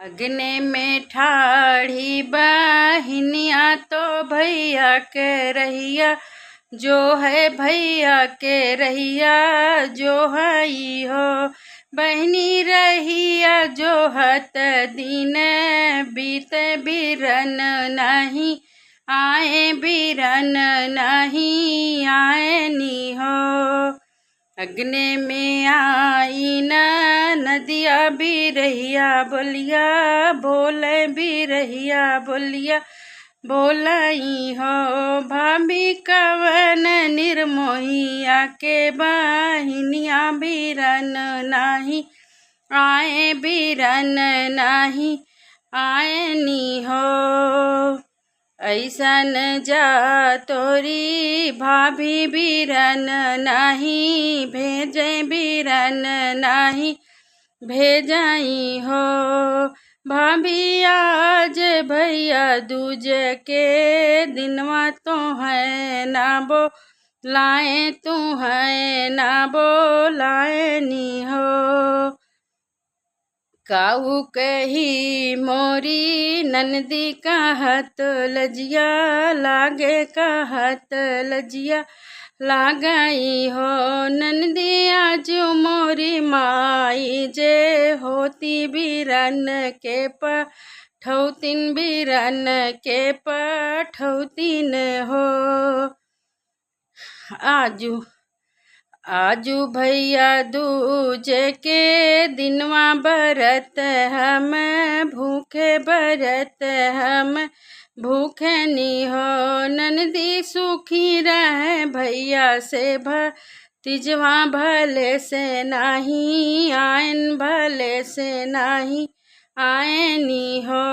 अग्नि में ठाढ़ी बहिनिया तो भैया के रहिया, जो है भैया के रहिया जो हई हो। बहनी रहिया जो हत दिन बीते बिरन नहीं आए, बिरन नहीं आए नी हो। अग्नि में आई न नदिया भी रहिया बोलिया, बोले भी रहिया बोलिया बोलाई हो। भाभी कवन निर्मोहिया के बहिनिया बिरन नाही आए, बिरन नाही आए नी हो। ऐसन जा तोरी भाभी बिरन नाही भेजे, बिरन नाही भेजाई हो। भाभी आज भैया दूज के दिनवा तो है ना बोलाए, तू है ना बोलाए नी हो। काऊ कही मोरी नंदी कहत लजिया लागे, कहत लजिया लागई हो। नंदी आज मोरी माई जे होती बिरन के पठौतिन, बिरन के पठौतिन हो। आजू भैया दूज के दिनवा बरत हम भूखे, बरत हम भूखे नी हो। नंदी सुखी रहे भैया से भतीजवा भले से नहीं आयन, भले से नहीं आए नी हो।